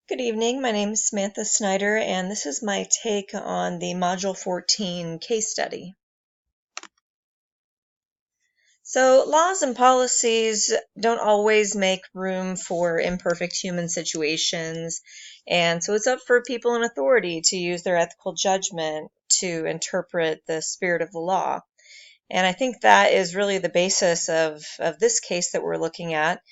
Good evening. My name is Samantha Snyder, and this is my take on the Module 14 case study. So, laws and policies don't always make room for imperfect human situations, and so it's up for people in authority to use their ethical judgment to interpret the spirit of the law. And I think that is really the basis of this case that we're looking at.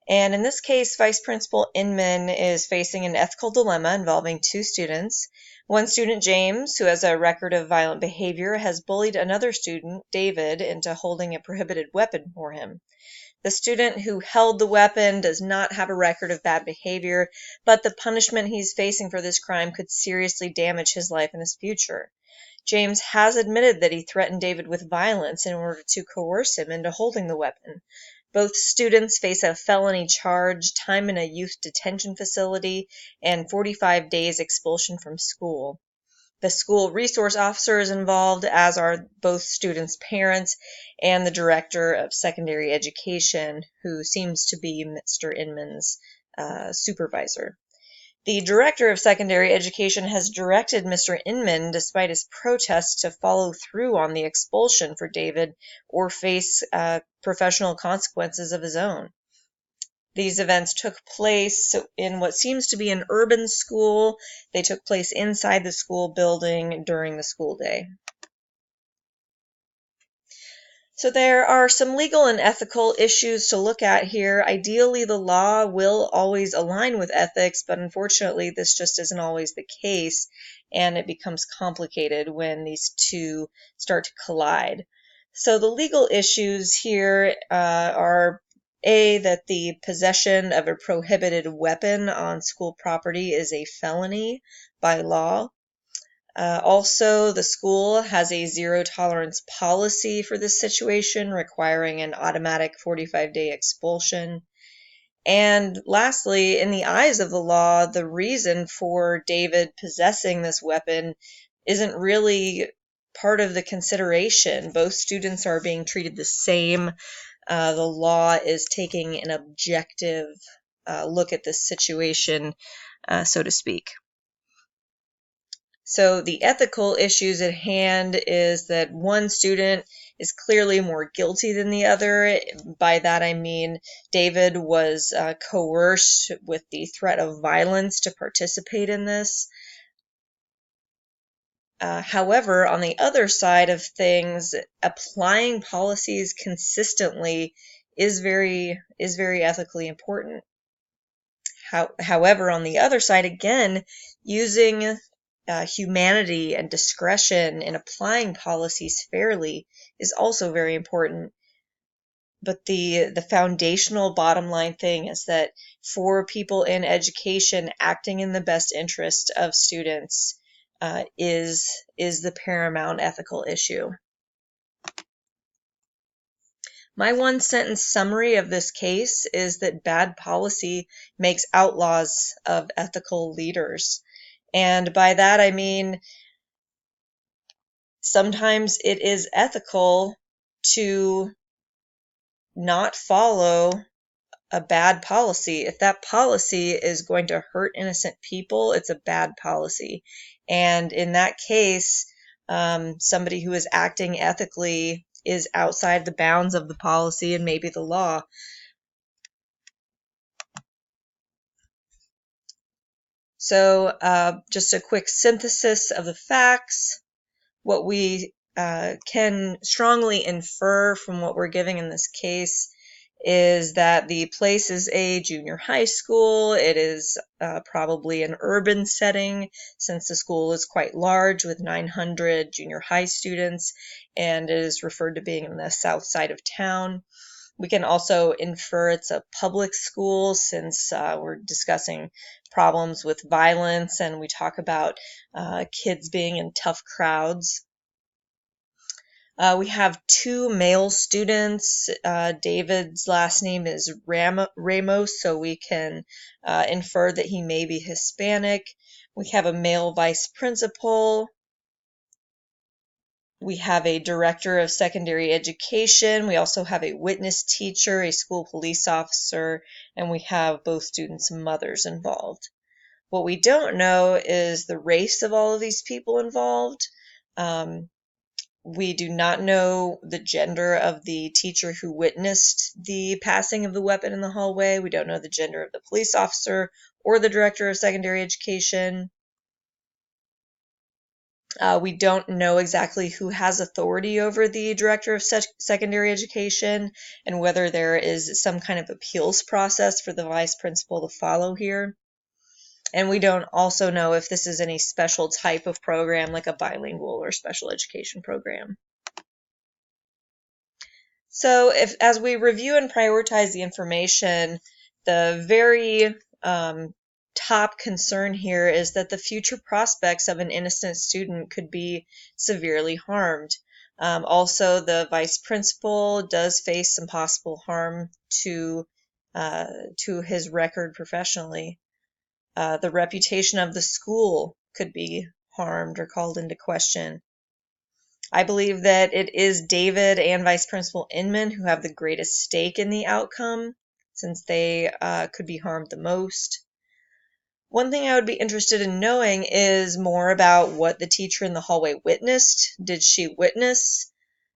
And in this case, Vice Principal Inman is facing an ethical dilemma involving two students. One student, James, who has a record of violent behavior, has bullied another student, David, into holding a prohibited weapon for him. The student who held the weapon does not have a record of bad behavior, but the punishment he's facing for this crime could seriously damage his life and his future. James has admitted that he threatened David with violence in order to coerce him into holding the weapon. Both students face a felony charge, time in a youth detention facility, and 45 days expulsion from school. The school resource officer is involved, as are both students' parents and the director of secondary education, who seems to be Mr. Inman's supervisor. The director of secondary education has directed Mr. Inman, despite his protests, to follow through on the expulsion for David or face professional consequences of his own. These events took place in what seems to be an urban school. They took place inside the school building during the school day. So there are some legal and ethical issues to look at here. Ideally, the law will always align with ethics, but unfortunately, this just isn't always the case, and it becomes complicated when these two start to collide. So the legal issues here are that the possession of a prohibited weapon on school property is a felony by law. Also, the school has a zero tolerance policy for this situation, requiring an automatic 45-day expulsion. And lastly, in the eyes of the law, the reason for David possessing this weapon isn't really part of the consideration. Both students are being treated the same. The law is taking an objective look at this situation, so to speak. So the ethical issues at hand is that one student is clearly more guilty than the other. By that I mean David was coerced with the threat of violence to participate in this. However, on the other side of things, applying policies consistently is very ethically important. However, on the other side, again, using humanity and discretion in applying policies fairly is also very important. But the foundational bottom line thing is that for people in education, acting in the best interest of students is the paramount ethical issue. My one sentence summary of this case is that bad policy makes outlaws of ethical leaders. And by that I mean sometimes it is ethical to not follow a bad policy. If that policy is going to hurt innocent people, it's a bad policy. And in that case, somebody who is acting ethically is outside the bounds of the policy and maybe the law. So just a quick synthesis of the facts. What we can strongly infer from what we're giving in this case is that the place is a junior high school. It is probably an urban setting, since the school is quite large with 900 junior high students, and it is referred to being in the south side of town. We can also infer it's a public school, since we're discussing problems with violence and we talk about kids being in tough crowds. We have two male students. David's last name is Ramos, so we can infer that he may be Hispanic. We have a male vice principal. We have a director of secondary education. We also have a witness teacher, a school police officer, and we have both students' mothers involved. What we don't know is the race of all of these people involved. We do not know the gender of the teacher who witnessed the passing of the weapon in the hallway. We don't know the gender of the police officer or the director of secondary education. We don't know exactly who has authority over the director of secondary education and whether there is some kind of appeals process for the vice principal to follow here. And we don't also know if this is any special type of program like a bilingual or special education program. So as we review and prioritize the information, the very top concern here is that the future prospects of an innocent student could be severely harmed. Also, the vice principal does face some possible harm to his record professionally. The reputation of the school could be harmed or called into question. I believe that it is David and Vice Principal Inman who have the greatest stake in the outcome, since they could be harmed the most. One thing I would be interested in knowing is more about what the teacher in the hallway witnessed. Did she witness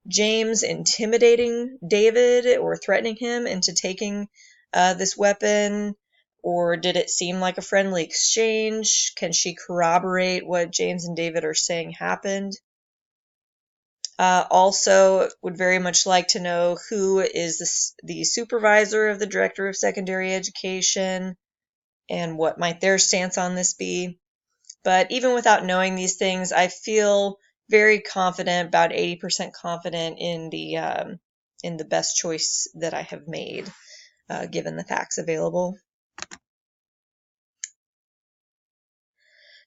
James intimidating David or threatening him into taking this weapon? Or did it seem like a friendly exchange? Can she corroborate what James and David are saying happened? Also, would very much like to know who is the supervisor of the director of secondary education and what might their stance on this be. But even without knowing these things, I feel very confident, about 80% confident in the best choice that I have made, given the facts available.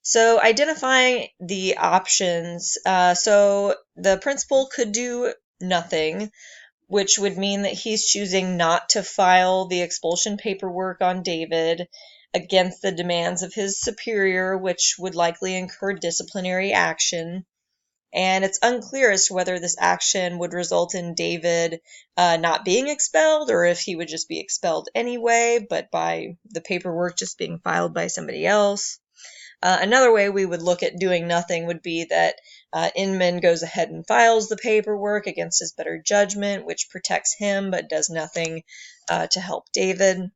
So identifying the options. So the principal could do nothing, which would mean that he's choosing not to file the expulsion paperwork on David against the demands of his superior, which would likely incur disciplinary action. And it's unclear as to whether this action would result in David not being expelled or if he would just be expelled anyway, but by the paperwork just being filed by somebody else. Another way we would look at doing nothing would be that Inman goes ahead and files the paperwork against his better judgment, which protects him but does nothing to help David.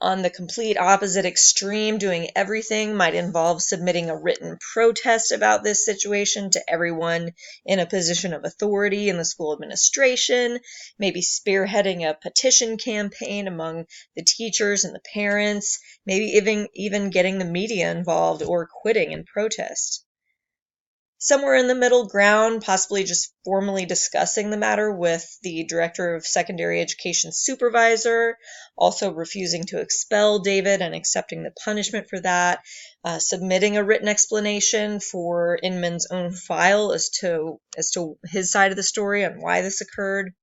On the complete opposite extreme, doing everything might involve submitting a written protest about this situation to everyone in a position of authority in the school administration, maybe spearheading a petition campaign among the teachers and the parents, maybe even getting the media involved or quitting in protest. Somewhere in the middle ground, possibly just formally discussing the matter with the director of secondary education supervisor, also refusing to expel David and accepting the punishment for that, submitting a written explanation for Inman's own file as to his side of the story and why this occurred.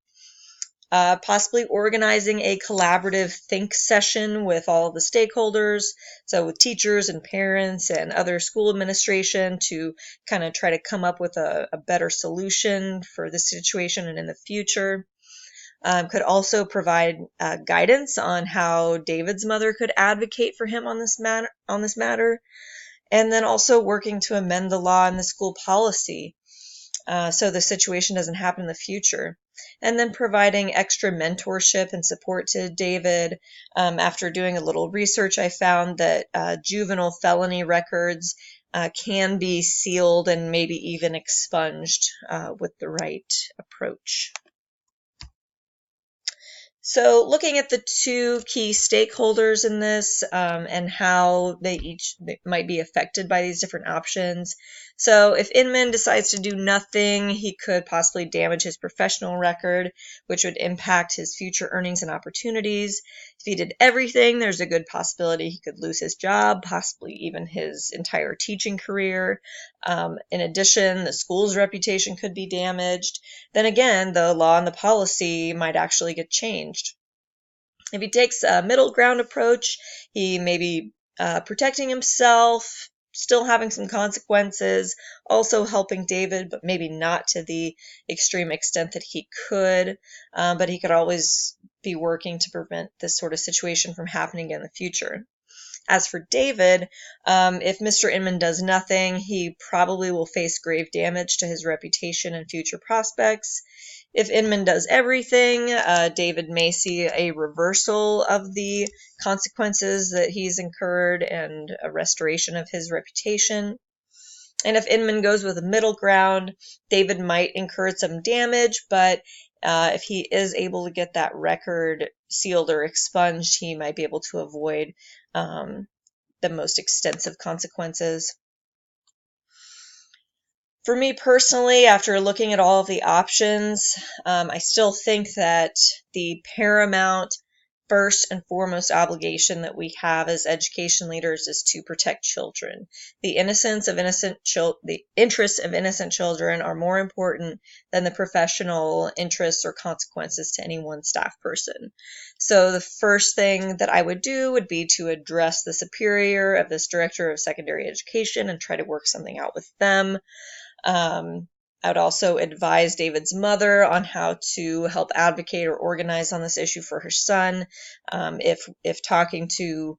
Possibly organizing a collaborative think session with all of the stakeholders, so with teachers and parents and other school administration, to kind of try to come up with a better solution for this situation and in the future. Could also provide guidance on how David's mother could advocate for him on this matter, and then also working to amend the law and the school policy so the situation doesn't happen in the future. And then providing extra mentorship and support to David. After doing a little research, I found that juvenile felony records can be sealed and maybe even expunged with the right approach. So looking at the two key stakeholders in this and how they might be affected by these different options. So if Inman decides to do nothing, he could possibly damage his professional record, which would impact his future earnings and opportunities. If he did everything, there's a good possibility he could lose his job, possibly even his entire teaching career. In addition, the school's reputation could be damaged. Then again, the law and the policy might actually get changed. If he takes a middle ground approach, he may be protecting himself, still having some consequences, also helping David, but maybe not to the extreme extent that he could. But he could always be working to prevent this sort of situation from happening in the future. As for David, if Mr. Inman does nothing, he probably will face grave damage to his reputation and future prospects. If Inman does everything, David may see a reversal of the consequences that he's incurred and a restoration of his reputation. And if Inman goes with a middle ground, David might incur some damage, but if he is able to get that record sealed or expunged, he might be able to avoid the most extensive consequences. For me personally, after looking at all of the options, I still think that the paramount first and foremost obligation that we have as education leaders is to protect children. The interests of innocent children are more important than the professional interests or consequences to any one staff person. So the first thing that I would do would be to address the superior of this director of secondary education and try to work something out with them. I would also advise David's mother on how to help advocate or organize on this issue for her son, if talking to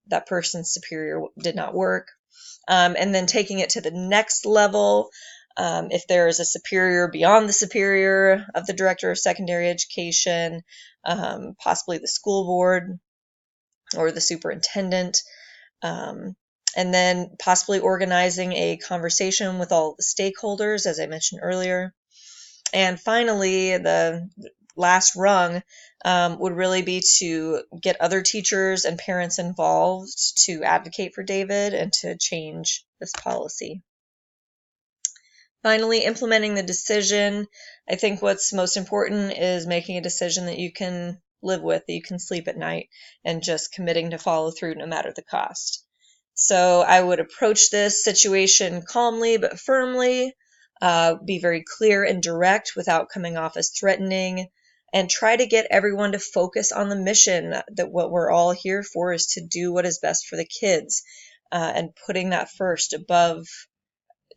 that person's superior did not work. And then taking it to the next level, if there is a superior beyond the superior of the director of secondary education, possibly the school board or the superintendent, and then possibly organizing a conversation with all the stakeholders, as I mentioned earlier. And finally, the last rung would really be to get other teachers and parents involved to advocate for David and to change this policy. Finally, implementing the decision. I think what's most important is making a decision that you can live with, that you can sleep at night, and just committing to follow through no matter the cost. So I would approach this situation calmly but firmly, be very clear and direct without coming off as threatening, and try to get everyone to focus on the mission that what we're all here for is to do what is best for the kids, and putting that first above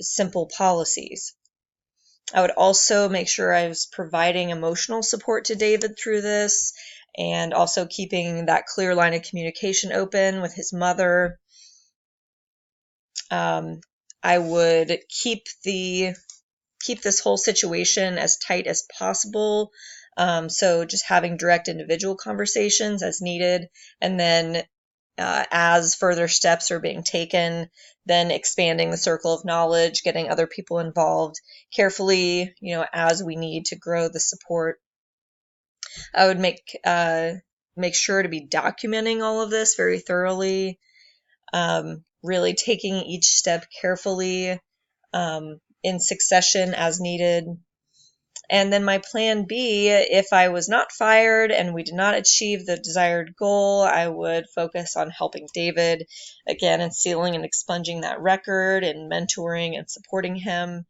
simple policies. I would also make sure I was providing emotional support to David through this, and also keeping that clear line of communication open with his mother. I would keep this whole situation as tight as possible. So just having direct individual conversations as needed, and then as further steps are being taken, then expanding the circle of knowledge, getting other people involved carefully, as we need to grow the support. I would make sure to be documenting all of this very thoroughly, really taking each step carefully, in succession as needed. And then my plan B, if I was not fired and we did not achieve the desired goal, I would focus on helping David again and sealing and expunging that record and mentoring and supporting him.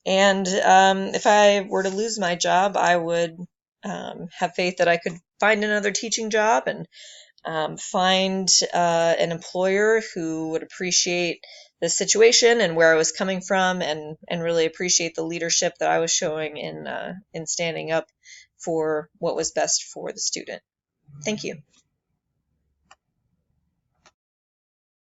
And if I were to lose my job, I would have faith that I could find another teaching job and find an employer who would appreciate the situation and where I was coming from, and really appreciate the leadership that I was showing in standing up for what was best for the student. Thank you.